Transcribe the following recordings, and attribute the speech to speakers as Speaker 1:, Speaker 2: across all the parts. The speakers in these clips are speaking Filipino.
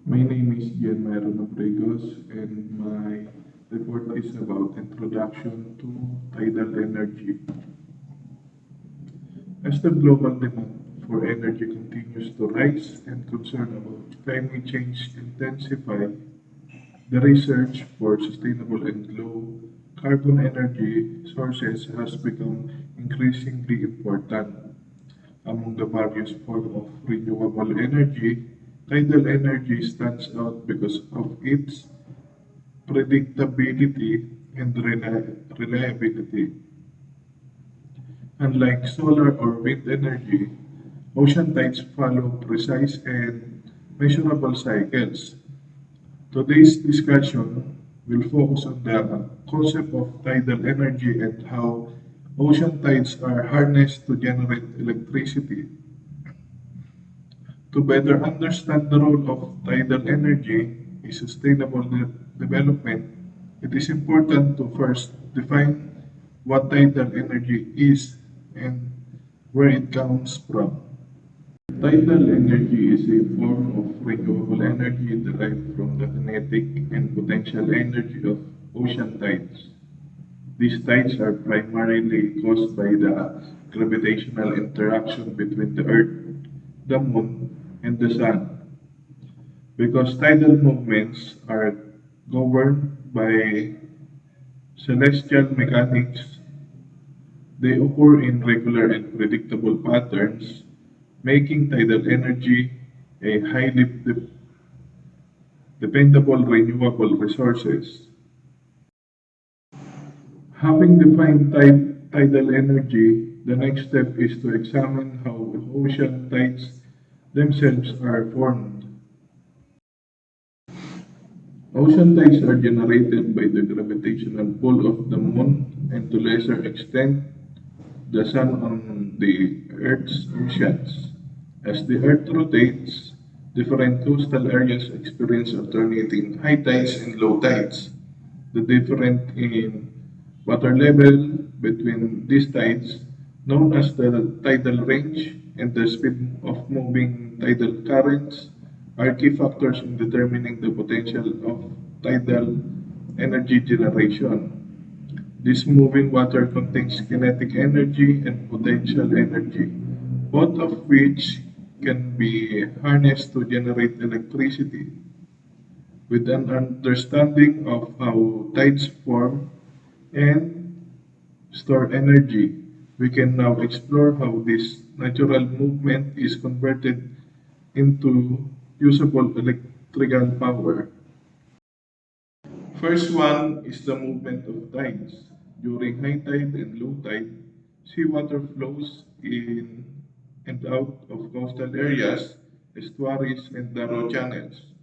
Speaker 1: My name is Gian Myron Obregos, and my report is about Introduction to Tidal Energy. As the global demand for energy continues to rise and concern about climate change intensify, the research for sustainable and low carbon energy sources has become increasingly important. Among the various forms of renewable energy, tidal energy stands out because of its predictability and reliability. Unlike solar or wind energy, ocean tides follow precise and measurable cycles. Today's discussion will focus on the concept of tidal energy and how ocean tides are harnessed to generate electricity. To better understand the role of tidal energy in sustainable development, it is important to first define what tidal energy is and where it comes from. Tidal energy is a form of renewable energy derived from the kinetic and potential energy of ocean tides. These tides are primarily caused by the gravitational interaction between the Earth, the Moon, and the Sun. Because tidal movements are governed by celestial mechanics, they occur in regular and predictable patterns, making tidal energy a highly dependable renewable resources. Having defined tidal energy, the next step is to examine how ocean tides themselves are formed. Ocean tides are generated by the gravitational pull of the Moon and to lesser extent the Sun on the Earth's oceans. As the Earth rotates, different coastal areas experience alternating high tides and low tides. The difference in water level between these tides, known as the tidal range, and the speed of moving tidal currents are key factors in determining the potential of tidal energy generation. This moving water contains kinetic energy and potential energy, both of which can be harnessed to generate electricity. With an understanding of how tides form and store energy, we can now explore how this natural movement is converted into usable electrical power. First one is the movement of tides. During high tide and low tide, seawater flows in and out of coastal areas, estuaries, and narrow channels.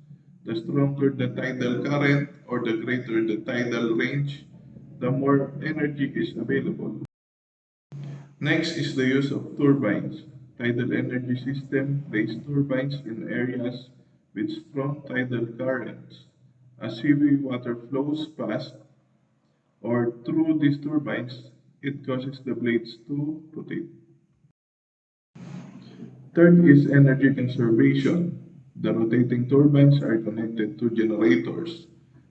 Speaker 1: The stronger the tidal current or the greater the tidal range, the more energy is available. Next is the use of turbines. Tidal energy system place turbines in areas with strong tidal currents. As heavy water flows past or through these turbines, it causes the blades to rotate. Third is energy conservation. The rotating turbines are connected to generators.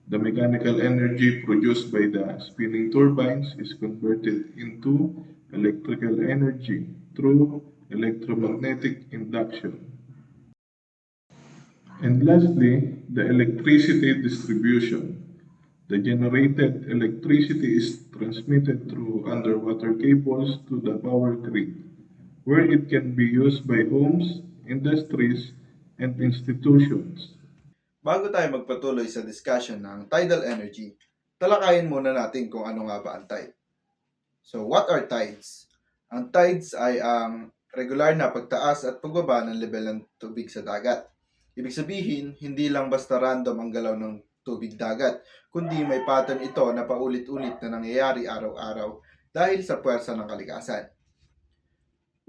Speaker 1: The mechanical energy produced by the spinning turbines is converted into electrical energy through electromagnetic induction. And lastly, the electricity distribution. The generated electricity is transmitted through underwater cables to the power grid, where it can be used by homes, industries, and institutions.
Speaker 2: Bago tayo magpatuloy sa discussion ng tidal energy, talakayin muna natin kung ano nga ba ang tide. So, what are tides? Ang tides ay ang regular na pagtaas at pagbaba ng level ng tubig sa dagat. Ibig sabihin, hindi lang basta random ang galaw ng tubig dagat, kundi may pattern ito na paulit-ulit na nangyayari araw-araw dahil sa puwersa ng kalikasan.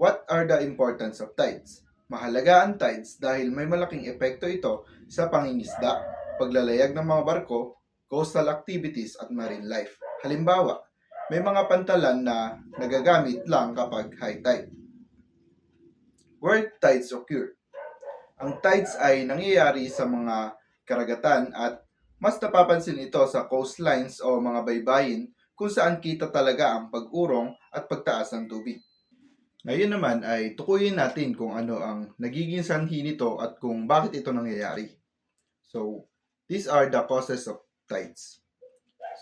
Speaker 2: What are the importance of tides? Mahalaga ang tides dahil may malaking epekto ito sa pangingisda, paglalayag ng mga barko, coastal activities at marine life. Halimbawa, may mga pantalan na nagagamit lang kapag high tide. Where tides occur? Ang tides ay nangyayari sa mga karagatan at mas napapansin ito sa coastlines o mga baybayin kung saan kita talaga ang pag-urong at pagtaas ng tubig. Ngayon naman ay tukuyin natin kung ano ang nagiging sanhi nito at kung bakit ito nangyayari. So, these are the causes of tides.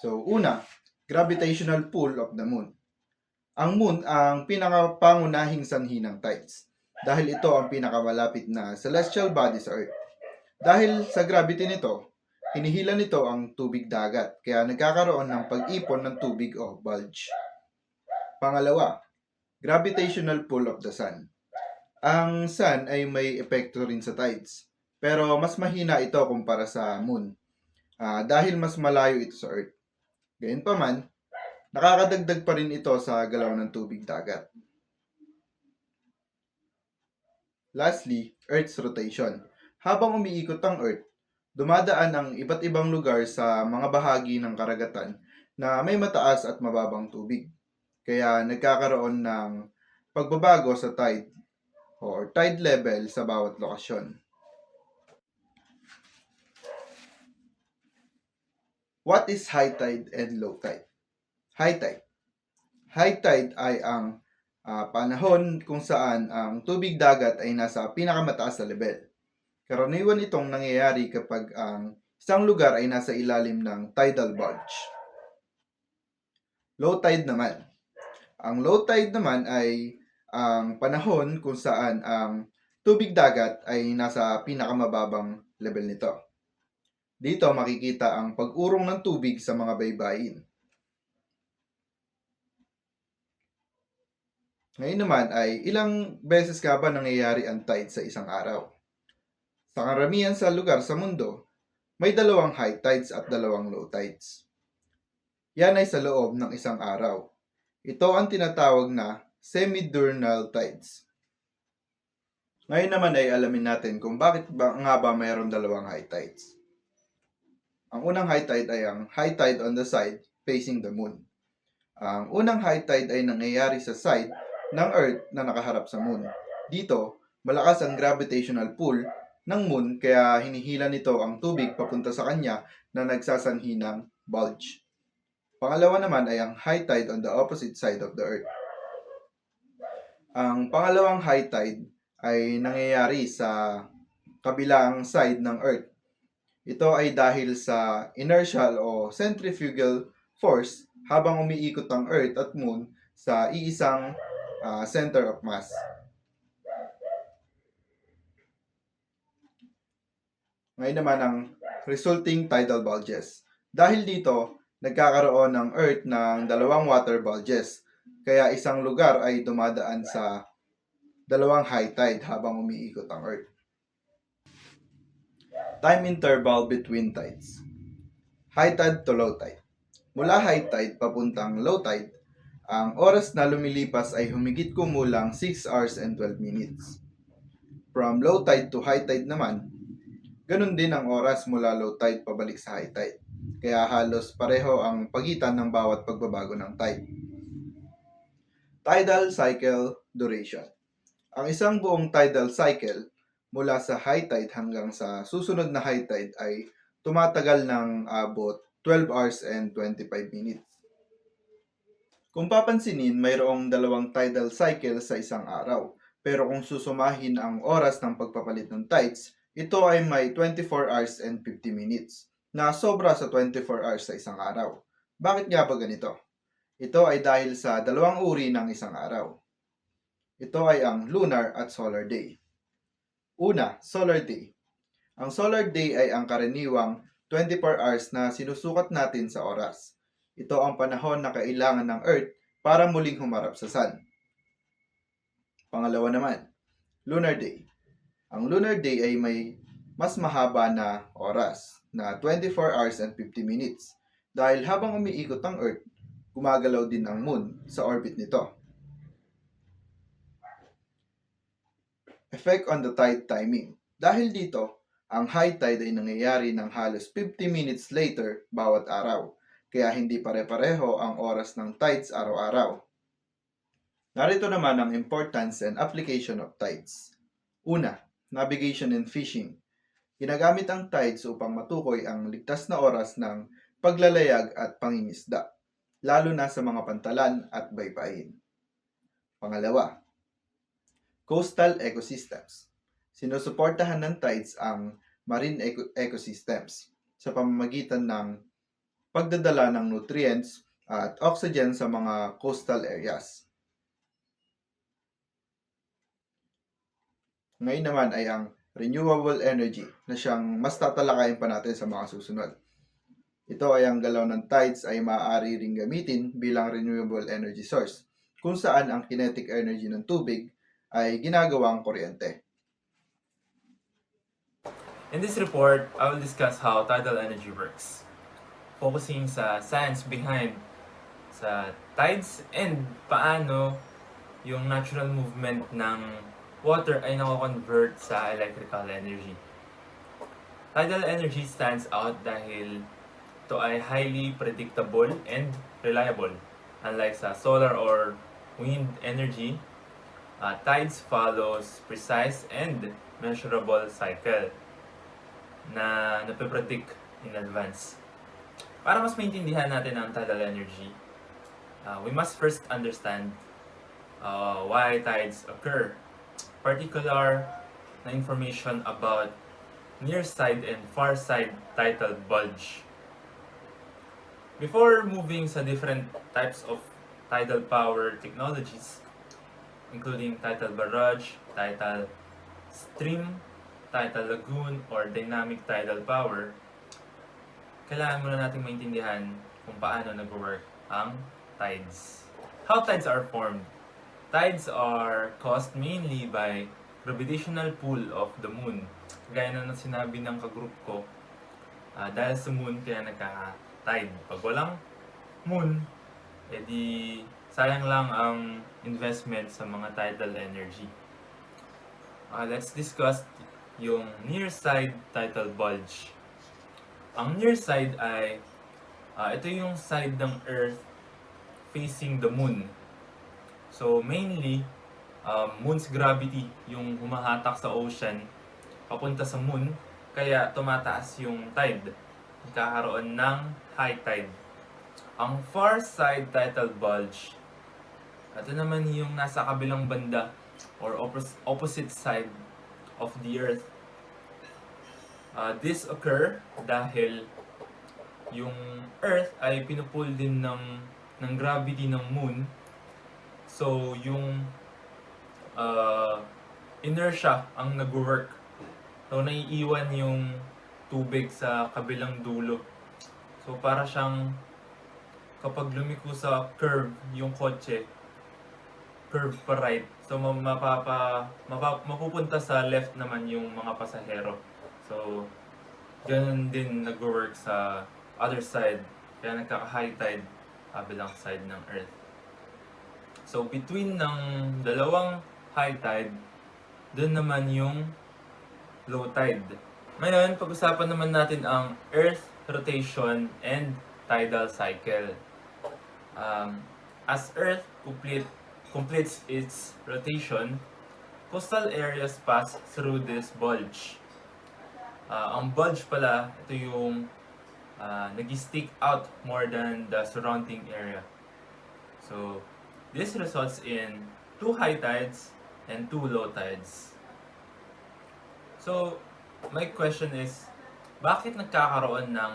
Speaker 2: So, una, gravitational pull of the moon. Ang moon ang pinakapangunahing sanhi ng tides dahil ito ang pinakamalapit na celestial body sa Earth. Dahil sa gravity nito, hinihila nito ang tubig dagat kaya nagkakaroon ng pag-ipon ng tubig o bulge. Pangalawa, gravitational pull of the sun. Ang sun ay may epekto rin sa tides, pero mas mahina ito kumpara sa moon dahil mas malayo ito sa Earth. Gayunpaman, nakakadagdag pa rin ito sa galaw ng tubig dagat. Lastly, Earth's rotation. Habang umiikot ang Earth, dumadaan ang iba't ibang lugar sa mga bahagi ng karagatan na may mataas at mababang tubig. Kaya nagkakaroon ng pagbabago sa tide or tide level sa bawat lokasyon. What is high tide and low tide? High tide. High tide ay ang panahon kung saan ang tubig dagat ay nasa pinakamataas na level. Karaniwan itong nangyayari kapag ang isang lugar ay nasa ilalim ng tidal bulge. Low tide naman. Ang low tide naman ay ang panahon kung saan ang tubig dagat ay nasa pinakamababang level nito. Dito makikita ang pag-urong ng tubig sa mga baybayin. Ngayon naman ay ilang beses ka ba nangyayari ang tide sa isang araw? Sa karamihan sa lugar sa mundo, may dalawang high tides at dalawang low tides. Yan ay sa loob ng isang araw. Ito ang tinatawag na semi-diurnal tides. Ngayon naman ay alamin natin kung bakit nga ba mayroon dalawang high tides. Ang unang high tide ay ang high tide on the side facing the moon. Ang unang high tide ay nangyayari sa side ng Earth na nakaharap sa moon. Dito, malakas ang gravitational pull ng moon kaya hinihila nito ang tubig papunta sa kanya na nagsasanhi ng bulge. Pangalawa naman ay ang high tide on the opposite side of the Earth. Ang pangalawang high tide ay nangyayari sa kabilang side ng Earth. Ito ay dahil sa inertial o centrifugal force habang umiikot ang Earth at Moon sa iisang center of mass. Ngayon naman ang resulting tidal bulges. Dahil dito, nagkakaroon ng Earth ng dalawang water bulges. Kaya isang lugar ay dumadaan sa dalawang high tide habang umiikot ang Earth. Time interval between tides. High tide to low tide. Mula high tide papuntang low tide, ang oras na lumilipas ay humigit kumulang 6 hours and 12 minutes. From low tide to high tide naman, ganun din ang oras mula low tide pabalik sa high tide. Kaya halos pareho ang pagitan ng bawat pagbabago ng tide. Tidal cycle duration. Ang isang buong tidal cycle mula sa high tide hanggang sa susunod na high tide ay tumatagal ng abot 12 hours and 25 minutes. Kung papansinin, mayroong dalawang tidal cycle sa isang araw. Pero kung susumahin ang oras ng pagpapalit ng tides, ito ay may 24 hours and 50 minutes na sobra sa 24 hours sa isang araw. Bakit nga ba ganito? Ito ay dahil sa dalawang uri ng isang araw. Ito ay ang lunar at solar day. Una, solar day. Ang solar day ay ang karaniwang 24 hours na sinusukat natin sa oras. Ito ang panahon na kailangan ng Earth para muling humarap sa Sun. Pangalawa naman, lunar day. Ang lunar day ay may mas mahaba na oras na 24 hours and 50 minutes dahil habang umiikot ang Earth, gumagalaw din ang Moon sa orbit nito. Effect on the tide timing. Dahil dito, ang high tide ay nangyayari ng halos 50 minutes later bawat araw, kaya hindi pare-pareho ang oras ng tides araw-araw. Narito naman ang importance and application of tides. Una, navigation and fishing. Ginagamit ang tides upang matukoy ang ligtas na oras ng paglalayag at pangingisda, lalo na sa mga pantalan at baybayin. Pangalawa, coastal ecosystems. Sinusuportahan ng tides ang marine ecosystems sa pamamagitan ng pagdadala ng nutrients at oxygen sa mga coastal areas. Ngayon naman ay ang renewable energy na siyang mas tatalakayin pa natin sa mga susunod. Ito ay ang galaw ng tides ay maaari ring gamitin bilang renewable energy source, kung saan ang kinetic energy ng tubig ay ginagawang kuryente.
Speaker 3: In this report, I will discuss how tidal energy works, focusing sa science behind sa tides and paano yung natural movement ng water ay nako-convert sa electrical energy. Tidal energy stands out dahil ito ay highly predictable and reliable. Unlike sa solar or wind energy, tides follows precise and measurable cycle na napipredict in advance. Para mas maintindihan natin ang tidal energy, we must first understand why tides occur. Particular na information about near side and far side tidal bulge. Before moving sa different types of tidal power technologies, including tidal barrage, tidal stream, tidal lagoon, or dynamic tidal power, kailangan muna natin maintindihan kung paano nag-work ang tides. How tides are formed? Tides are caused mainly by gravitational pull of the moon. Gaya na sinabi ng kagroup ko, dahil sa moon kaya nagkaka-tide. Pag walang moon, edi sayang lang ang investment sa mga tidal energy. Let's discuss yung near side tidal bulge. Ang near side ay ito yung side ng Earth facing the moon. So mainly, moon's gravity yung humahatak sa ocean papunta sa moon, kaya tumataas yung tide. Nagkakaroon ng high tide. Ang far side tidal bulge, ito naman yung nasa kabilang banda or opposite side of the Earth. This occur dahil yung Earth ay pinupull din ng gravity ng moon. So yung inertia ang nag-work. So naiiwan yung tubig sa kabilang dulo. So para siyang kapag lumiko sa curve yung kotse, curve pa right. So mapupunta sa left naman yung mga pasahero. So ganun din nag-work sa other side. Kaya nagkaka-high tide kabilang side ng Earth. So between ng dalawang high tide, dun naman yung low tide. Ngayon, pag-usapan naman natin ang Earth rotation and tidal cycle. As Earth completes its rotation, coastal areas pass through this bulge. Ang bulge pala, ito yung nag-stick out more than the surrounding area. So, this results in 2 high tides and 2 low tides. So, my question is, bakit nagkakaroon ng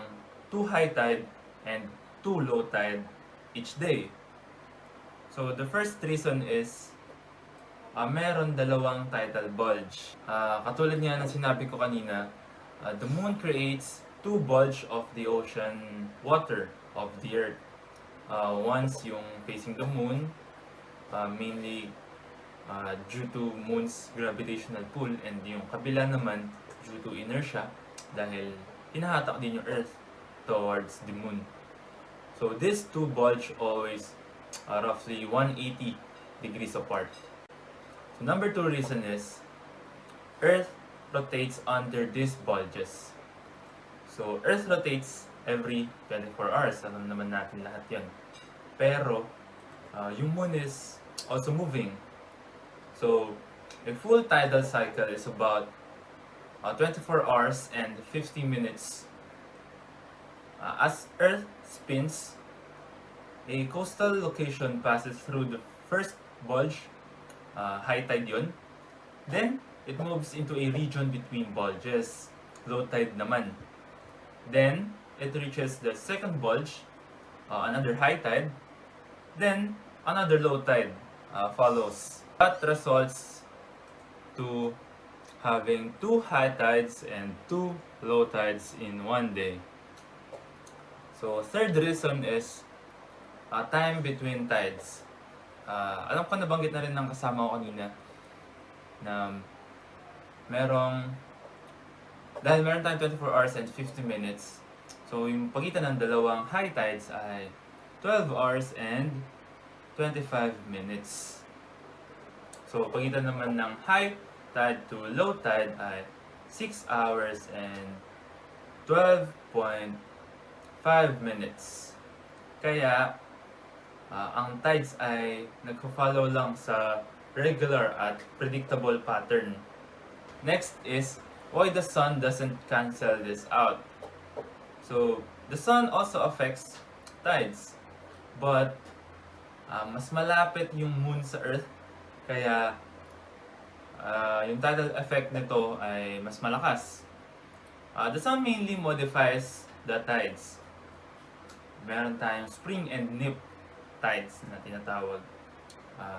Speaker 3: 2 high tide and 2 low tide each day? So, the first reason is, meron dalawang tidal bulge. Katulad nga ng sinabi ko kanina, the moon creates 2 bulge of the ocean water of the Earth. Once yung facing the moon, mainly due to moon's gravitational pull, and yung kabila naman due to inertia dahil hinahatak din yung Earth towards the moon. So these 2 bulge always roughly 180 degrees apart. So number 2 reason is Earth rotates under these bulges. So Earth rotates every 24 hours. Alam naman natin lahat yan. Pero yung moon is also moving. So a full tidal cycle is about 24 hours and 50 minutes. As Earth spins, a coastal location passes through the first bulge, high tide yun. Then, it moves into a region between bulges, low tide naman. Then, it reaches the second bulge, another high tide. Then, another low tide follows. That results to having 2 high tides and 2 low tides in one day. So, third reason is time between tides. Alam ko nabanggit na rin ng kasama ko kanina na dahil meron tayong 24 hours and 50 minutes, so yung pagitan ng dalawang high tides ay 12 hours and 25 minutes. So, pagitan naman ng high tide to low tide ay 6 hours and 12.5 minutes. Kaya, ang tides ay nagpo-follow lang sa regular at predictable pattern. Next is why the sun doesn't cancel this out. So, the sun also affects tides, but mas malapit yung moon sa Earth, kaya yung tidal effect nito ay mas malakas. The sun mainly modifies the tides. Meron tayong spring and neap tides na tinatawag,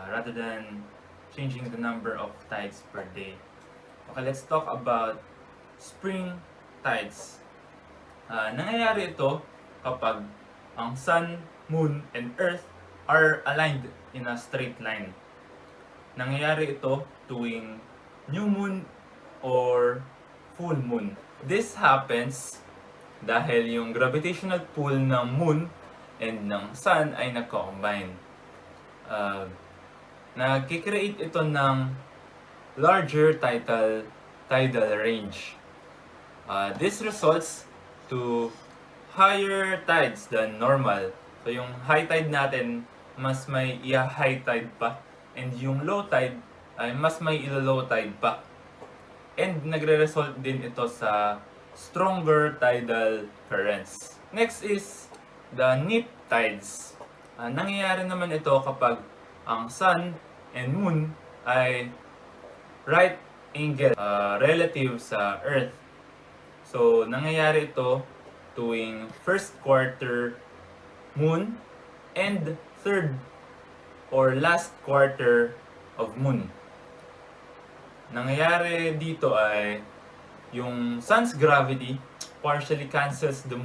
Speaker 3: rather than changing the number of tides per day. Okay, let's talk about spring tides. Nangyayari ito kapag ang sun, moon, and earth are aligned in a straight line. Nangyayari ito tuwing new moon or full moon. This happens dahil yung gravitational pull ng moon and ng sun ay nagko-combine. Nagkikreate ito ng larger tidal range. This results to higher tides than normal. So yung high tide natin, mas may high tide pa. And yung low tide ay mas may low tide pa. And nagre-result din ito sa stronger tidal currents. Next is the neap tides. Nangyayari naman ito kapag ang sun and moon ay right angle relative sa Earth. So, nangyayari ito tuwing first quarter moon and third or last quarter of moon. Nangyayari dito ay yung sun's gravity partially cancels the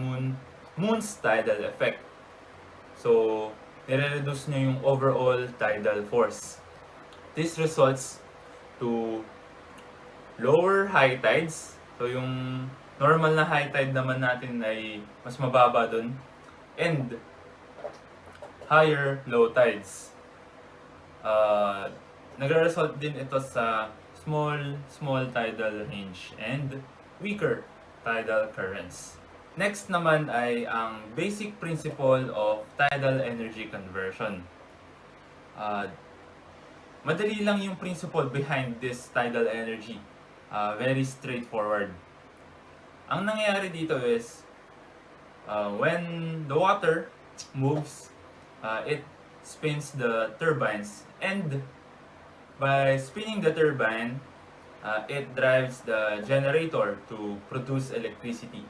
Speaker 3: moon's tidal effect. So, nire-reduce niya yung overall tidal force. This results to lower high tides. So, yung normal na high tide naman natin ay mas mababa dun. And higher low tides. Nagre-result din ito sa small tidal range and weaker tidal currents. Next naman ay ang basic principle of tidal energy conversion. Madali lang yung principle behind this tidal energy. Very straightforward. Ang nangyayari dito is, when the water moves, it spins the turbines. And by spinning the turbine, it drives the generator to produce electricity.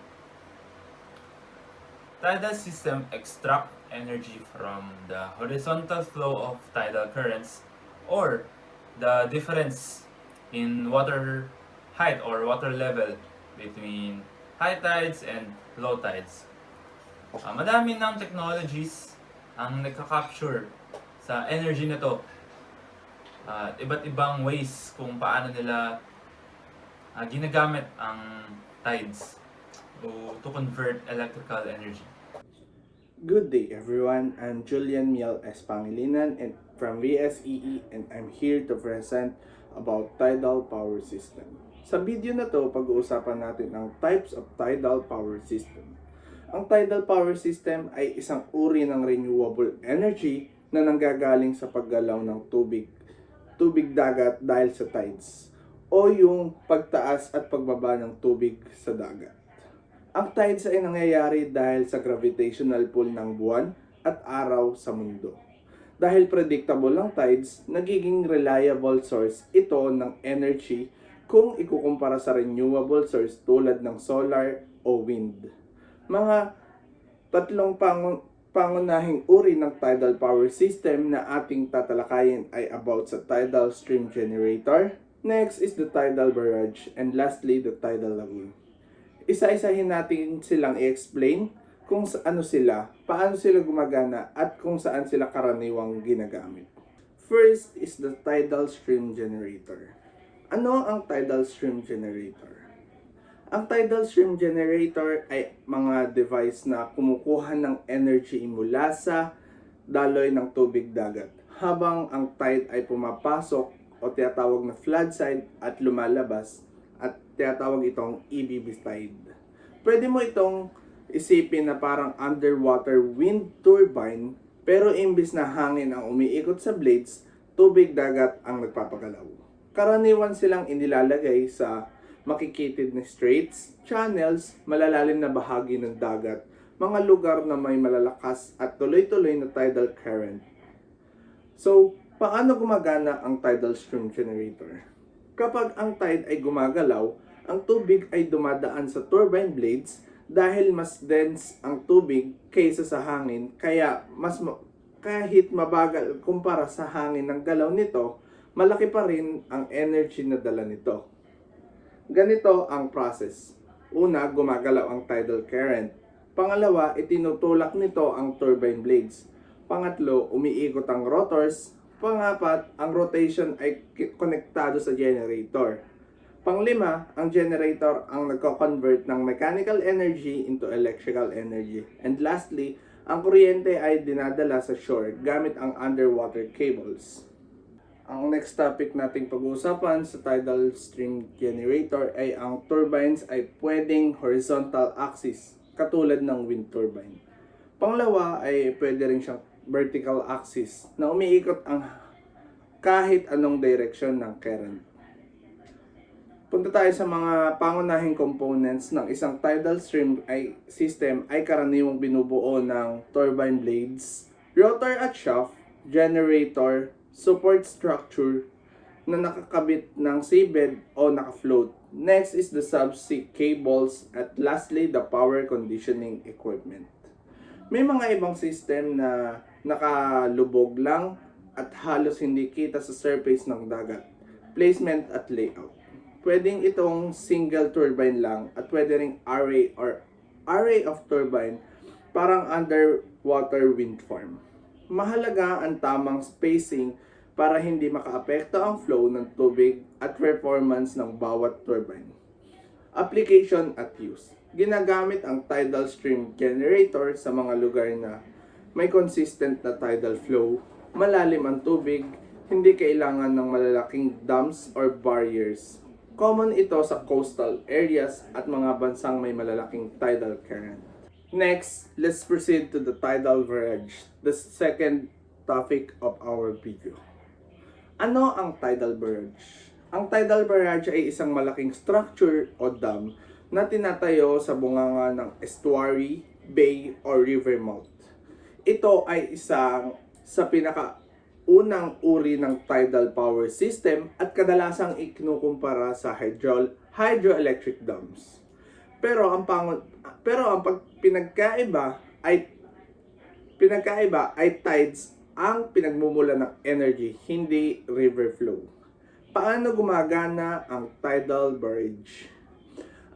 Speaker 3: Tidal system extract energy from the horizontal flow of tidal currents or the difference in water height or water level between high tides and low tides. Madami ng technologies ang nagka-capture sa energy na to. Iba't ibang ways kung paano nila ginagamit ang tides to convert electrical energy.
Speaker 4: Good day everyone, I'm Julian Miel S. Pangilinan and from VSEE and I'm here to present about tidal power system. Sa video na to, pag-uusapan natin ang types of tidal power system. Ang tidal power system ay isang uri ng renewable energy na nanggagaling sa paggalaw ng tubig dagat dahil sa tides o yung pagtaas at pagbaba ng tubig sa dagat. Ang tides ay nangyayari dahil sa gravitational pull ng buwan at araw sa mundo. Dahil predictable ang tides, nagiging reliable source ito ng energy kung ikukumpara sa renewable source tulad ng solar o wind. Mga tatlong pangunahing uri ng tidal power system na ating tatalakayin ay about sa tidal stream generator, next is the tidal barrage, and lastly the tidal lagoon. Isa-isahin natin silang i-explain kung ano sila, paano sila gumagana, at kung saan sila karaniwang ginagamit. First is the tidal stream generator. Ano ang tidal stream generator? Ang tidal stream generator ay mga device na kumukuha ng energy mula sa daloy ng tubig dagat habang ang tide ay pumapasok o tinatawag na flood side at lumalabas at tinatawag itong EBB tide. Pwede mo itong isipin na parang underwater wind turbine pero imbis na hangin ang umiikot sa blades, tubig dagat ang nagpapagalaw. Karaniwan silang inilalagay sa makikitid na straits, channels, malalalim na bahagi ng dagat, mga lugar na may malalakas at tuloy-tuloy na tidal current. So, paano gumagana ang tidal stream generator? Kapag ang tide ay gumagalaw, ang tubig ay dumadaan sa turbine blades dahil mas dense ang tubig kaysa sa hangin, kaya kahit mabagal kumpara sa hangin ng galaw nito, malaki pa rin ang energy na dala nito. Ganito ang process. Una, gumagalaw ang tidal current. Pangalawa, itinutulak nito ang turbine blades. Pangatlo, umiikot ang rotors. Pangapat, ang rotation ay konektado sa generator. Panglima, ang generator ang nagko-convert ng mechanical energy into electrical energy. And lastly, ang kuryente ay dinadala sa shore gamit ang underwater cables. Ang next topic nating pag-uusapan sa tidal stream generator ay ang turbines ay pwedeng horizontal axis katulad ng wind turbine. Pangalawa ay pwede rin siyang vertical axis na umiikot ang kahit anong direction ng current. Punta tayo sa mga pangunahing components ng isang tidal stream system ay karaniwang binubuo ng turbine blades, rotor at shaft, generator, support structure na nakakabit ng seabed o naka-float. Next is the subsea cables at lastly the power conditioning equipment. May mga ibang system na nakalubog lang at halos hindi kita sa surface ng dagat. Placement at layout. Pwedeng itong single turbine lang at pwede ring array of turbine parang underwater wind farm. Mahalaga ang tamang spacing para hindi makaapekto ang flow ng tubig at performance ng bawat turbine. Application at use. Ginagamit ang tidal stream generator sa mga lugar na may consistent na tidal flow, malalim ang tubig, hindi kailangan ng malalaking dams or barriers. Common ito sa coastal areas at mga bansang may malalaking tidal current. Next, let's proceed to the tidal barrage, the second topic of our video. Ano ang tidal barrage? Ang tidal barrage ay isang malaking structure o dam na tinatayo sa bunganga ng estuary, bay, or river mouth. Ito ay isang sa pinakaunang uri ng tidal power system at kadalasang ikinukumpara sa hydroelectric dams. Pero ang pinagkaiba ay tides ang pinagmumula ng energy, hindi river flow. Paano gumagana ang tidal barrage?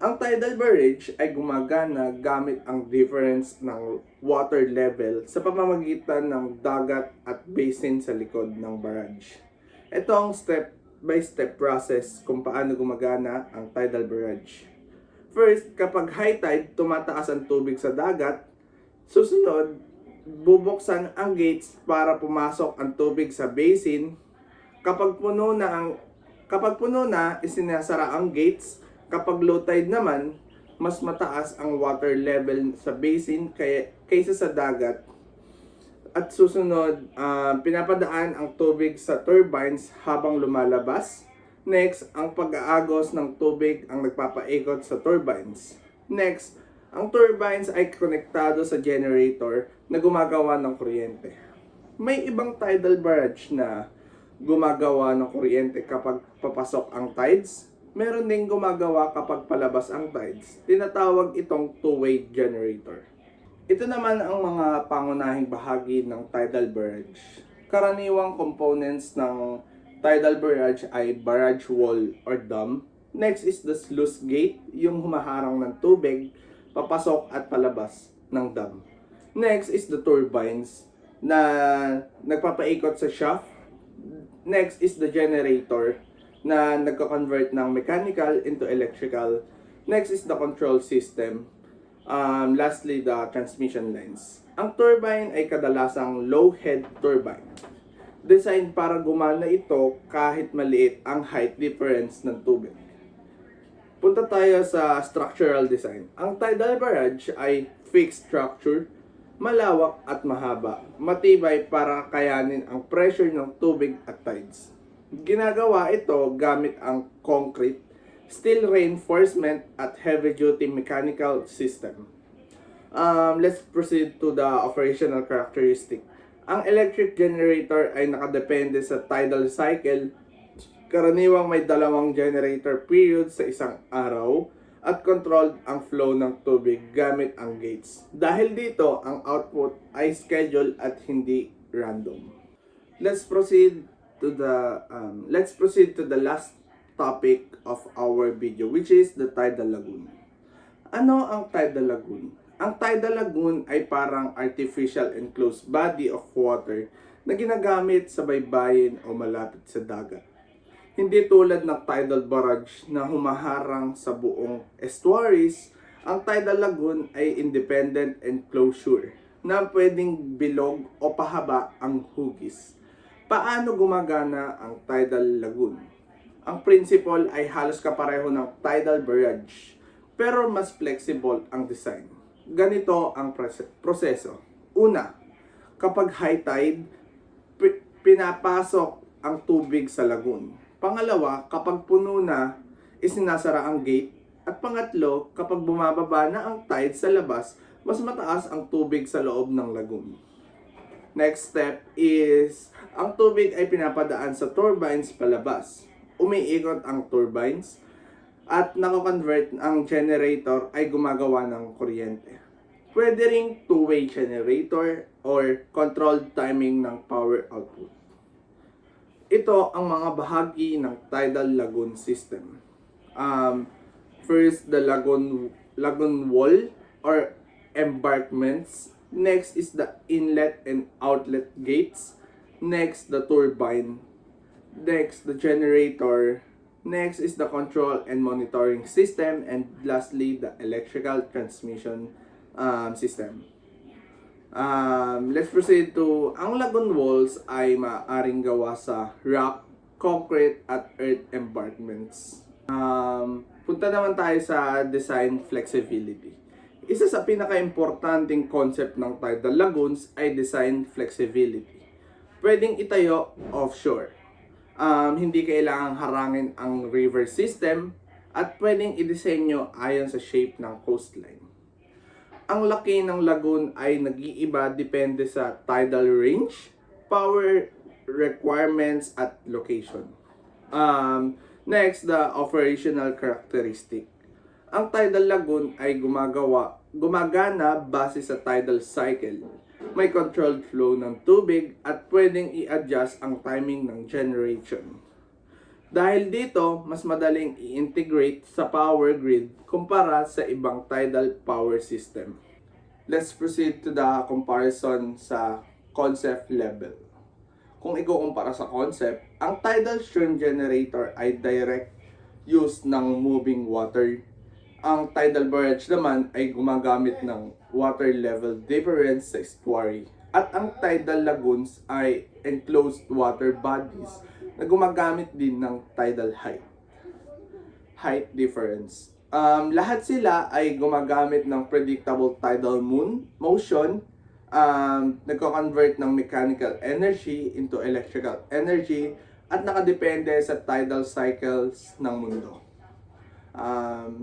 Speaker 4: Ang tidal barrage ay gumagana gamit ang difference ng water level sa pamamagitan ng dagat at basin sa likod ng barrage. Ito ang step-by-step process kung paano gumagana ang tidal barrage. First, kapag high tide, tumataas ang tubig sa dagat. Susunod, bubuksan ang gates para pumasok ang tubig sa basin. Kapag puno na, isinasara ang gates. Kapag low tide naman, mas mataas ang water level sa basin kaysa sa dagat. At susunod, pinapadaan ang tubig sa turbines habang lumalabas. Next, ang pag-aagos ng tubig ang nagpapaikot sa turbines. Next, ang turbines ay konektado sa generator na gumagawa ng kuryente. May ibang tidal barrage na gumagawa ng kuryente kapag papasok ang tides. Meron ding gumagawa kapag palabas ang tides. Tinatawag itong two-way generator. Ito naman ang mga pangunahing bahagi ng tidal barrage. Karaniwang components ng tidal barrage ay barrage wall or dam. Next is the sluice gate, yung humaharang ng tubig, papasok at palabas ng dam. Next is the turbines na nagpapaikot sa shaft. Next is the generator na nagko-convert ng mechanical into electrical. Next is the control system. Lastly, the transmission lines. Ang turbine ay kadalasang low head turbine. Designed para gumana ito kahit maliit ang height difference ng tubig. Punta tayo sa structural design. Ang tidal barrage ay fixed structure, malawak at mahaba, matibay para kayanin ang pressure ng tubig at tides. Ginagawa ito gamit ang concrete, steel reinforcement at heavy-duty mechanical system. Let's proceed to the operational characteristic. Ang electric generator ay nakadepende sa tidal cycle. Karaniwang may dalawang generator period sa isang araw at controlled ang flow ng tubig gamit ang gates. Dahil dito, ang output ay scheduled at hindi random. Let's proceed to the last topic of our video, which is the tidal lagoon. Ano ang tidal lagoon? Ang tidal lagoon ay parang artificial enclosed body of water na ginagamit sa baybayin o malapit sa dagat. Hindi tulad ng tidal barrage na humaharang sa buong estuaries, ang tidal lagoon ay independent enclosure na pwedeng bilog o pahaba ang hugis. Paano gumagana ang tidal lagoon? Ang principle ay halos kapareho ng tidal barrage, pero mas flexible ang design. Ganito ang proseso. Una, kapag high tide, pinapasok ang tubig sa lagoon. Pangalawa, kapag puno na, isinasara ang gate. At pangatlo, kapag bumababa na ang tide sa labas, mas mataas ang tubig sa loob ng lagoon. Next step is, ang tubig ay pinapadaan sa turbines palabas. Umiikot ang turbines at nako-convert ang generator ay gumagawa ng kuryente. Pwede ring two-way generator or controlled timing ng power output. Ito ang mga bahagi ng tidal lagoon system. First, the lagoon wall or embankments. Next is the inlet and outlet gates. Next, the turbine. Next, the generator. Next is the control and monitoring system. And lastly, the electrical transmission system. Let's proceed to, ang lagoon walls ay maaaring gawa sa rock, concrete, at earth embankments. Punta naman tayo sa design flexibility. Isa sa pinaka-importanting concept ng tidal lagoons ay design flexibility. Pwedeng itayo offshore. Hindi kailangang harangin ang river system at pwedeng idisenyo ayon sa shape ng coastline. Ang laki ng lagoon ay nag-iiba depende sa tidal range, power requirements at location. Next, the operational characteristic. Ang tidal lagoon ay gumagana base sa tidal cycle. May controlled flow ng tubig at pwedeng i-adjust ang timing ng generation. Dahil dito, mas madaling i-integrate sa power grid kumpara sa ibang tidal power system. Let's proceed to the comparison sa concept level. Kung ikukumpara sa concept, ang tidal stream generator ay direct use ng moving water. Ang tidal barrage naman ay gumagamit ng water level difference sa estuary. At ang tidal lagoons ay enclosed water bodies na gumagamit din ng tidal height difference. Lahat sila ay gumagamit ng predictable tidal motion, nagko-convert ng mechanical energy into electrical energy, at nakadepende sa tidal cycles ng mundo.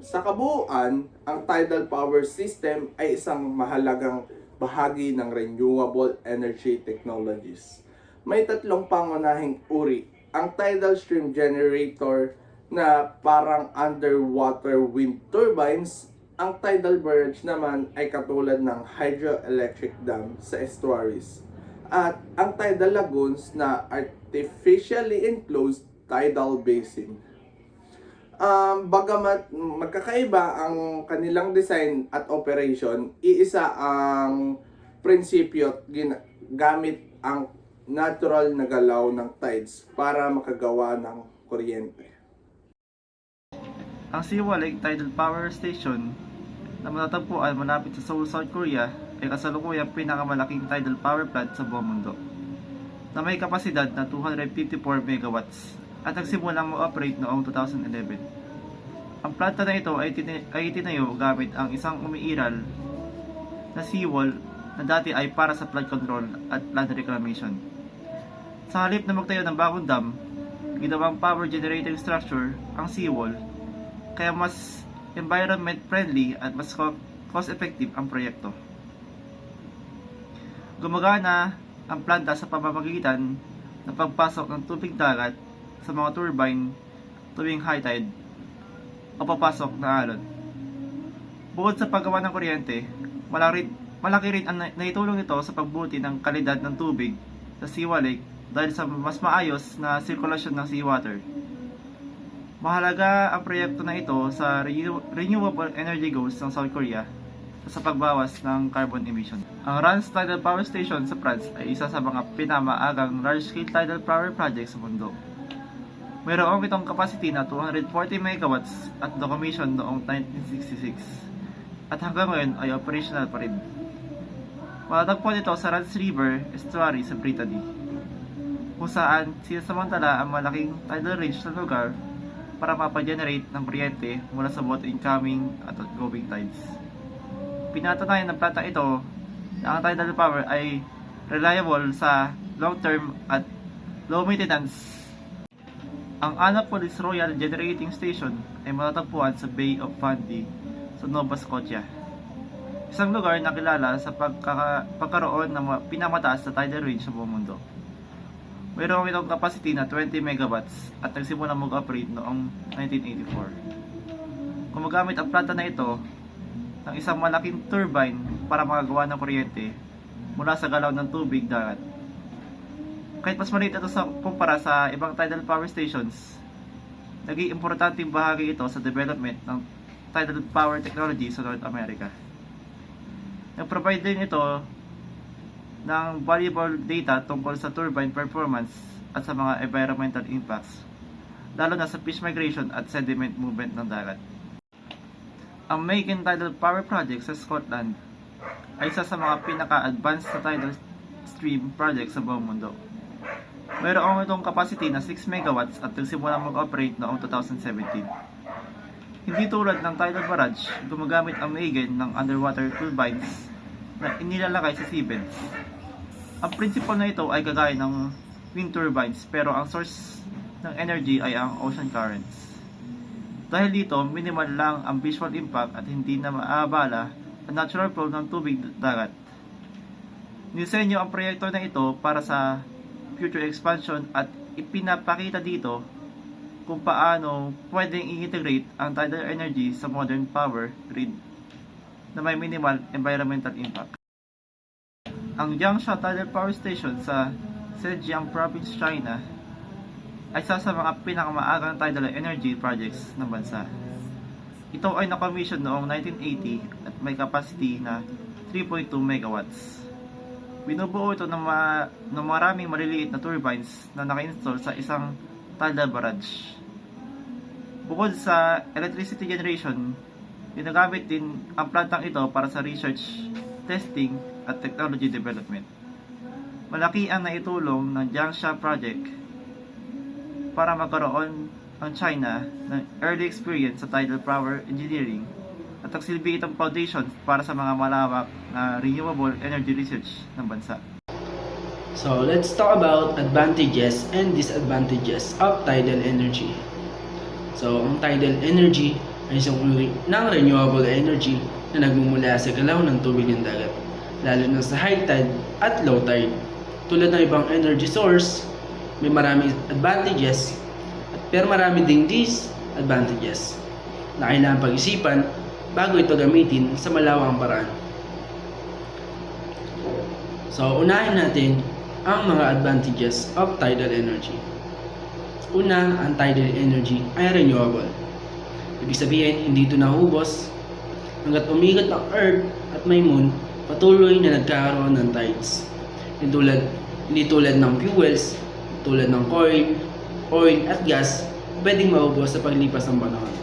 Speaker 4: Sa kabuuan, ang tidal power system ay isang mahalagang bahagi ng renewable energy technologies. May tatlong pangunahing uri. Ang tidal stream generator na parang underwater wind turbines. Ang tidal barrage naman ay katulad ng hydroelectric dam sa estuaries. At ang tidal lagoons na artificially enclosed tidal basin. Bagamat magkakaiba ang kanilang design at operation, iisa ang prinsipyo at gamit ang natural na galaw ng tides para makagawa ng kuryente.
Speaker 5: Ang Siwa Lake Tidal Power Station na matatagpuan malapit sa Seoul, South Korea ay kasalukuyang pinakamalaking tidal power plant sa buong mundo na may kapasidad na 254 megawatts at nagsimulang ma-operate noong 2011. Ang planta na ito ay itinayo gamit ang isang umiiral na seawall na dati ay para sa flood control at land reclamation. Sa halip na magtayo ng bagong dam, ginawang power generating structure ang seawall, kaya mas environment friendly at mas cost effective ang proyekto. Gumagana ang planta sa pamamagitan ng pagpasok ng tubig dagat sa mga turbine tuwing high tide o papasok na alon. Bukod sa paggawa ng kuryente, malaki rin ang naitulong nito sa pagbuti ng kalidad ng tubig sa Siwa Lake dahil sa mas maayos na sirkulasyon ng seawater. Mahalaga ang proyekto na ito sa renewable energy goals ng South Korea sa pagbawas ng carbon emission. Ang Rance Tidal Power Station sa France ay isa sa mga pinamaagang large-scale tidal power project sa mundo. Mayroong itong capacity na 240 megawatts at na-commission noong 1966 at hanggang ngayon ay operational pa rin. Matatagpuan ito sa Rance River estuary sa Brittany, kung saan sinasamantala ang malaking tidal range ng lugar para mapagenerate ng kuryente mula sa both incoming at outgoing tides. Pinatunayan ng planta ito na ang tidal power ay reliable sa long-term at low-maintenance. Ang Annapolis Royal Generating Station ay matatagpuan sa Bay of Fundy sa Nova Scotia, isang lugar na kilala sa pagkaroon ng pinamataas na tidal range sa buong mundo. Mayroong itong capacity na 20 megawatts at nagsimulang mag-operate noong 1984. Gumagamit ang planta na ito ng isang malaking turbine para makagawa ng kuryente mula sa galaw ng tubig dagat. Kahit mas maliit ito kumpara sa ibang tidal power stations, naging importanteng bahagi ito sa development ng tidal power technology sa North America. Nag-provide din ito ng valuable data tungkol sa turbine performance at sa mga environmental impacts, lalo na sa fish migration at sediment movement ng dagat. Ang Makin Tidal Power Project sa Scotland ay isa sa mga pinaka-advanced na tidal stream project sa buong mundo. Mayroong itong capacity na 6 megawatts at nagsimulang mag-operate noong 2017. Hindi tulad ng tidal barrage, gumagamit ang Makin ng underwater turbines na inilalagay sa seabeds. Ang principle na ito ay kagaya ng wind turbines pero ang source ng energy ay ang ocean currents. Dahil dito, minimal lang ang visual impact at hindi na maabala ang natural flow ng tubig dagat. Nisenyo ang proyekto na ito para sa future expansion at ipinapakita dito kung paano pwedeng i-integrate ang tidal energy sa modern power grid na may minimal environmental impact. Ang Jiangsha Tidal Power Station sa Zhejiang Province, China ay isa sa mga pinakamaagang tidal energy projects ng bansa. Ito ay na-commission noong 1980 at may capacity na 3.2 megawatts. Binubuo ito ng maraming maliliit na turbines na naka-install sa isang tidal barrage. Bukod sa electricity generation, ginagamit din ang plantang ito para sa research, testing, at technology development. Malaki ang naitulong ng Jiangsha Project para magkaroon ang China ng early experience sa tidal power engineering at nagsilbi itong foundation para sa mga malawak na renewable energy research ng bansa.
Speaker 6: So let's talk about advantages and disadvantages of tidal energy. So ang tidal energy ay isang uri ng renewable energy na nagmumula sa galaw ng tubig ng dagat, lalo na sa high tide at low tide. Tulad ng ibang energy source, may maraming advantages pero marami ding disadvantages na kailangan pag-isipan bago ito gamitin sa malawakang paraan. So unahin natin ang mga advantages of tidal energy. Una, ang tidal energy ay renewable. Ibig sabihin, hindi ito naubos. Hanggat umikot ang Earth at may Moon, patuloy na nagkakaroon ng tides. Hindi tulad ng fuels, tulad ng coal, oil at gas, pwedeng maubos sa paglipas ng panahon.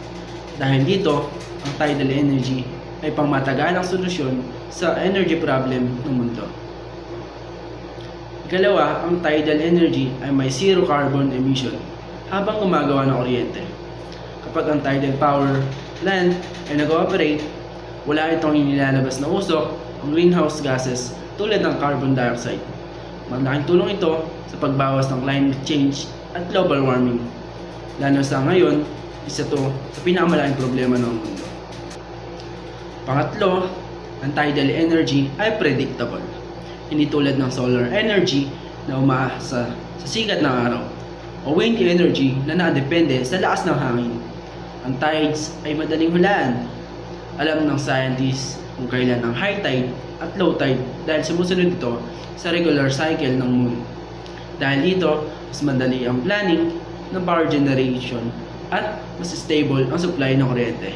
Speaker 6: Dahil dito, ang tidal energy ay pangmatagalang solusyon sa energy problem ng mundo. Ikalawa, ang tidal energy ay may zero carbon emission habang gumagawa ng kuryente. Kapag ang tidal power plant ay nag-ooperate, wala itong inilalabas na usok ang greenhouse gases tulad ng carbon dioxide. Malaking tulong ito sa pagbawas ng climate change at global warming. Lalo sa ngayon, isa to sa pinakamalaking problema ng mundo. Pangatlo, ang tidal energy ay predictable. Hindi tulad ng solar energy na umaasa sa sikat ng araw o wind energy na nakadepende sa lakas ng hangin. Ang tides ay madaling hulaan. Alam ng scientists kung kailan ang high tide at low tide dahil sumusunod ito sa regular cycle ng moon. Dahil dito, mas madali ang planning ng power generation at mas stable ang supply ng kuryente.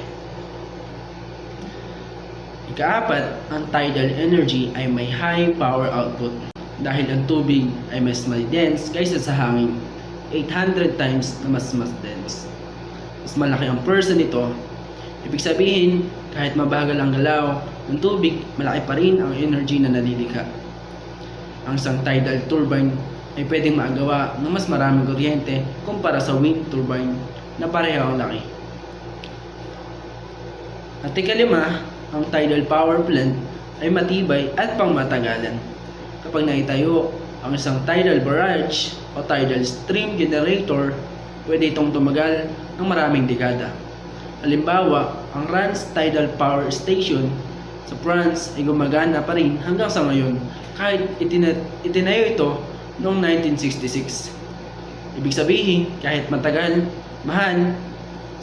Speaker 6: Ikaapat, ang tidal energy ay may high power output dahil ang tubig ay mas dense kaysa sa hangin, 800 times na mas dense. Mas malaki ang purse nito. Ibig sabihin, kahit mabagal ang galaw ng tubig, malaki pa rin ang energy na nalilikha. Ang isang tidal turbine ay pwedeng magawa ng mas maraming kuryente kumpara sa wind turbine na pareho ang laki. At ikalima, ang tidal power plant ay matibay at pangmatagalan. Kapag naitayo ang isang tidal barrage o tidal stream generator, pwede itong tumagal ng maraming dekada. Halimbawa, ang Rance Tidal Power Station sa France ay gumagana pa rin hanggang sa ngayon kahit itinayo ito noong 1966. Ibig sabihin, kahit matagal, mahal,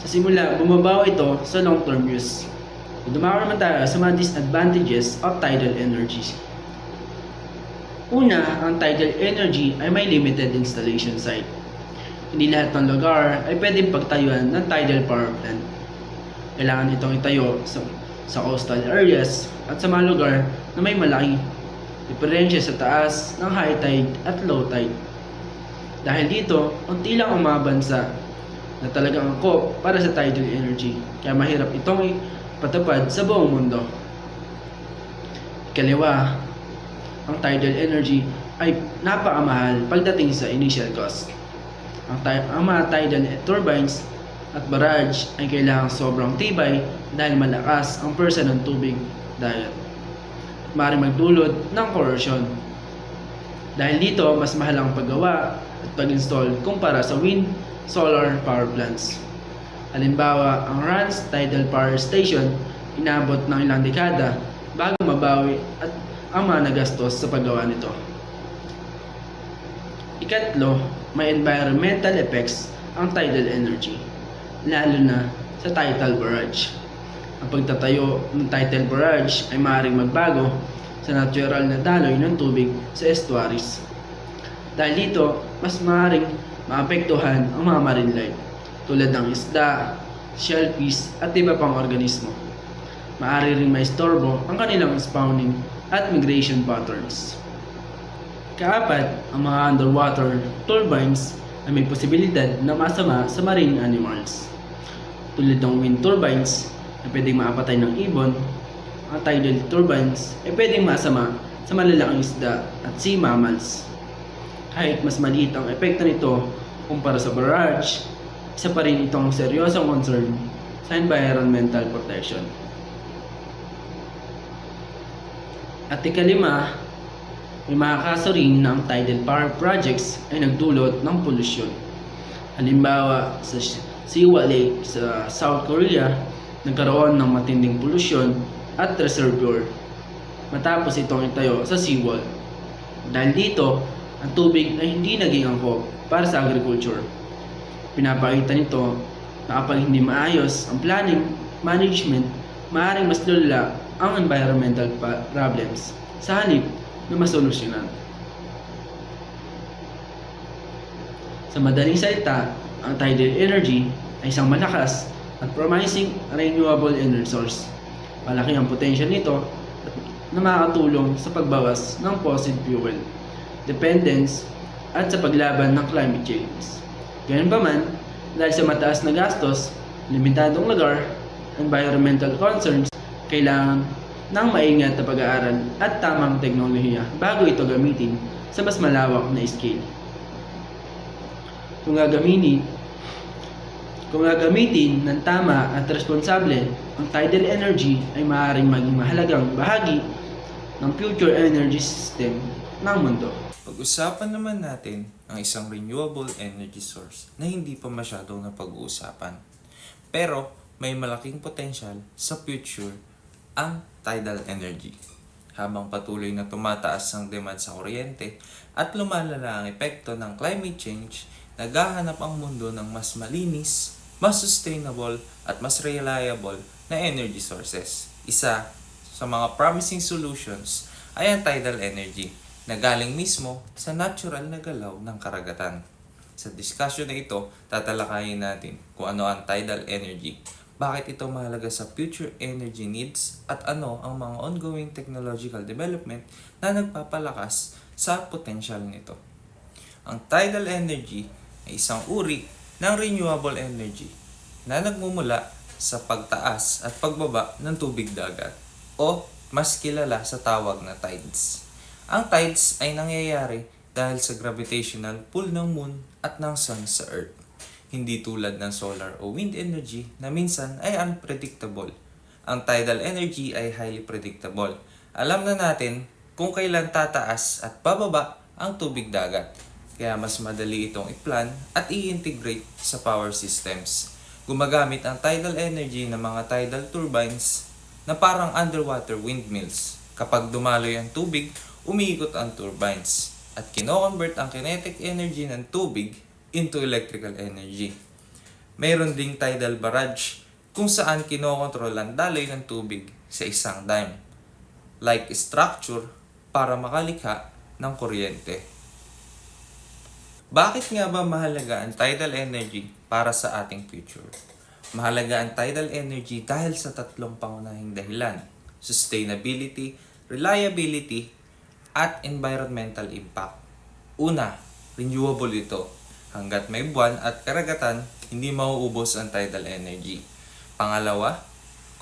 Speaker 6: sa simula bumabaw ito sa long-term use. Dumako naman tayo sa mga disadvantages of tidal energy. Una, ang tidal energy ay may limited installation site. Hindi lahat ng lugar ay pwedeng pagtayuan ng tidal power plant. Kailangan itong itayo sa coastal areas at sa mga lugar na may malaking diferensya sa taas ng high tide at low tide. Dahil dito, unti lang ang mga bansa na talagang angkop para sa tidal energy, kaya mahirap itong patupad sa buong mundo. Ikalawa, ang tidal energy ay napakamahal pagdating sa initial cost. Ang mga tidal turbines at barrage ay kailangang sobrang tibay dahil malakas ang pressure ng tubig dagat. At maaaring magdulot ng corrosion. Dahil dito, mas mahal ang paggawa at pag-install kumpara sa wind, solar power plants. Halimbawa, ang Rance Tidal Power Station inabot ng ilang dekada bago mabawi at ang mga nagastos sa paggawa nito. Ikatlo, may environmental effects ang tidal energy, lalo na sa tidal barrage. Ang pagtatayo ng tidal barrage ay maaaring magbago sa natural na daloy ng tubig sa estuaries. Dahil dito, mas maaaring maapektuhan ang mga marine life tulad ng isda, shellfish at iba pang organismo. Maaari rin maistorbo ang kanilang spawning at migration patterns. Kaapat, ang mga underwater turbines ay may posibilidad na masama sa marine animals. Tulad ng wind turbines na pwedeng maapatay ng ibon, ang tidal turbines ay pwedeng masama sa malalaking isda at sea mammals. Kahit mas maliit ang epekto nito kumpara sa barrage, isa pa rin itong seryosong concern sa environmental protection. At ikalima, May mga kaso rin na ang tidal power projects ay nagdulot ng polusyon. Halimbawa, sa Siwa Lake sa South Korea, nagkaroon ng matinding polusyon at reservoir matapos itong itayo sa seawall. Dahil dito, ang tubig ay hindi naging angkop para sa agriculture. Pinapakita nito na kapag hindi maayos ang planning, management, maaaring mas lulala ang environmental problems sa halip na masolusyonan. Sa madaling salita, ang tidal energy ay isang malakas at promising renewable energy source. Malaki ang potential nito na makakatulong sa pagbawas ng fossil fuel dependence at sa paglaban ng climate change. Gayunpaman, dahil sa mataas na gastos, limitadong lugar, environmental concerns, kailangan ng maingat na pag-aaral at tamang teknolohiya bago ito gamitin sa mas malawak na scale. Kung gagamitin ng tama at responsable, ang tidal energy ay maaaring maging mahalagang bahagi ng future energy system ng mundo.
Speaker 7: Pag-usapan naman natin ang isang renewable energy source na hindi pa masyadong napag-uusapan. Pero may malaking potensyal sa future ang tidal energy. Habang patuloy na tumataas ang demand sa kuryente at lumalala ang epekto ng climate change, naghahanap ang mundo ng mas malinis, mas sustainable at mas reliable na energy sources. Isa sa mga promising solutions ay ang tidal energy na galing mismo sa natural na galaw ng karagatan. Sa discussion na ito, tatalakayin natin kung ano ang tidal energy, bakit ito mahalaga sa future energy needs, at ano ang mga ongoing technological development na nagpapalakas sa potential nito. Ang tidal energy ay isang uri ng renewable energy na nagmumula sa pagtaas at pagbaba ng tubig dagat o mas kilala sa tawag na tides. Ang tides ay nangyayari dahil sa gravitational pull ng moon at ng sun sa earth. Hindi tulad ng solar o wind energy na minsan ay unpredictable. Ang tidal energy ay highly predictable. Alam na natin kung kailan tataas at bababa ang tubig dagat. Kaya mas madali itong i-plan at i-integrate sa power systems. Gumagamit ang tidal energy ng mga tidal turbines na parang underwater windmills. Kapag dumaloy ang tubig, umiikot ang turbines at kino-convert ang kinetic energy ng tubig into electrical energy. Mayroon ding tidal barrage kung saan kinokontrol ang daloy ng tubig sa isang dam, like structure para makalikha ng kuryente. Bakit nga ba mahalaga ang tidal energy para sa ating future? Mahalaga ang tidal energy dahil sa tatlong pangunahing dahilan: sustainability, reliability, at environmental impact. Una, renewable ito. Hanggat may buwan at karagatan, hindi mauubos ang tidal energy. Pangalawa,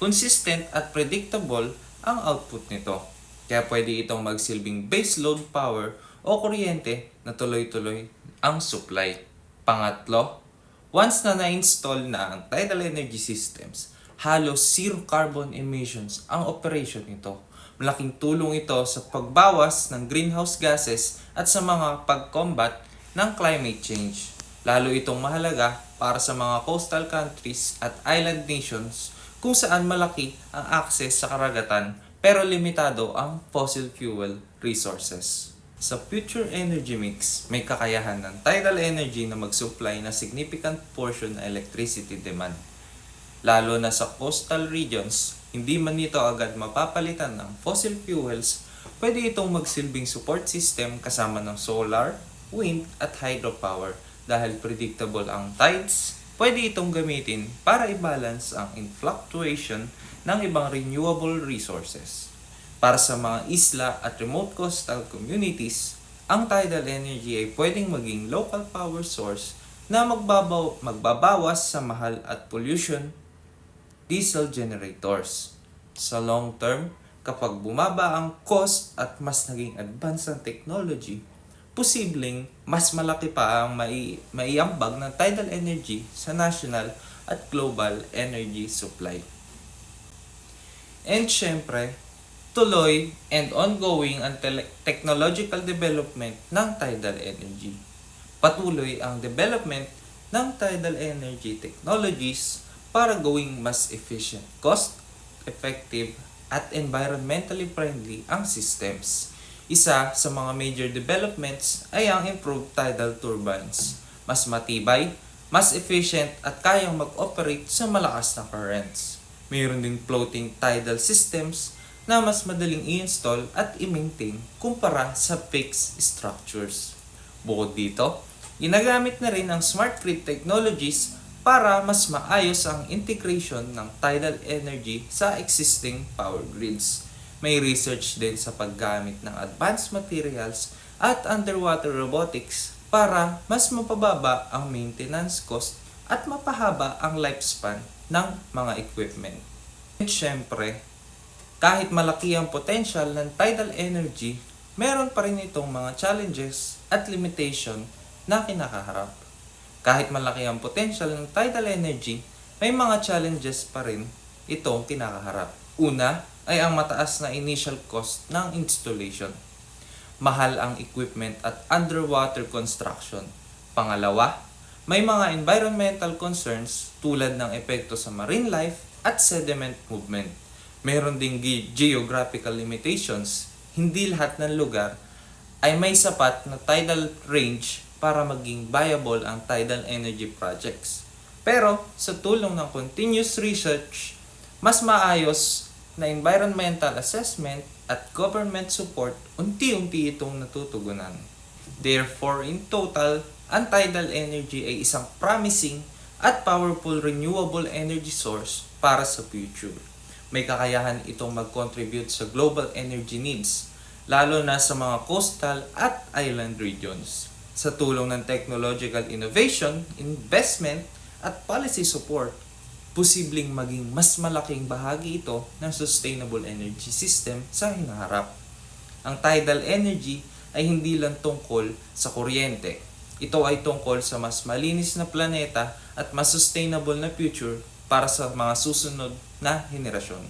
Speaker 7: consistent at predictable ang output nito. Kaya pwede itong magsilbing baseload power o kuryente na tuloy-tuloy ang supply. Pangatlo, once na na-install na ang tidal energy systems, halos zero carbon emissions ang operation nito. Malaking tulong ito sa pagbawas ng greenhouse gases at sa mga pag-combat ng climate change. Lalo itong mahalaga para sa mga coastal countries at island nations kung saan malaki ang access sa karagatan pero limitado ang fossil fuel resources. Sa future energy mix, may kakayahan ng tidal energy na mag-supply na significant portion ng electricity demand. Lalo na sa coastal regions, hindi man ito agad mapapalitan ng fossil fuels, pwede itong magsilbing support system kasama ng solar, wind at hydropower. Dahil predictable ang tides, pwede itong gamitin para i-balance ang fluctuation ng ibang renewable resources. Para sa mga isla at remote coastal communities, ang tidal energy ay pwedeng maging local power source na magbabawas sa mahal at pollution diesel generators. Sa long term, kapag bumaba ang cost at mas naging advanced ang technology, posibleng mas malaki pa ang maiambag ng tidal energy sa national at global energy supply. And syempre, tuloy and ongoing ang technological development ng tidal energy. Patuloy ang development ng tidal energy technologies para gawing mas efficient, cost-effective, at environmentally friendly ang systems. Isa sa mga major developments ay ang improved tidal turbines. Mas matibay, mas efficient at kayang mag-operate sa malakas na currents. Mayroon din floating tidal systems na mas madaling i-install at i-maintain kumpara sa fixed structures. Bukod dito, ginagamit na rin ang smart grid technologies para mas maayos ang integration ng tidal energy sa existing power grids. May research din sa paggamit ng advanced materials at underwater robotics para mas mapababa ang maintenance cost at mapahaba ang lifespan ng mga equipment. At syempre, kahit malaki ang potential ng tidal energy, meron pa rin itong mga challenges at limitation na kinakaharap. Kahit malaki ang potential ng tidal energy, may mga challenges pa rin itong kinakaharap. Una ay ang mataas na initial cost ng installation. Mahal ang equipment at underwater construction. Pangalawa, may mga environmental concerns tulad ng epekto sa marine life at sediment movement. Meron ding geographical limitations. Hindi lahat ng lugar ay may sapat na tidal range para maging viable ang tidal energy projects. Pero sa tulong ng continuous research, mas maayos na environmental assessment at government support, unti-unti itong natutugunan. Therefore, in total, ang tidal energy ay isang promising at powerful renewable energy source para sa future. May kakayahan itong mag-contribute sa global energy needs, lalo na sa mga coastal at island regions. Sa tulong ng technological innovation, investment, at policy support, posibleng maging mas malaking bahagi ito ng sustainable energy system sa hinaharap. Ang tidal energy ay hindi lang tungkol sa kuryente. Ito ay tungkol sa mas malinis na planeta at mas sustainable na future para sa mga susunod na henerasyon.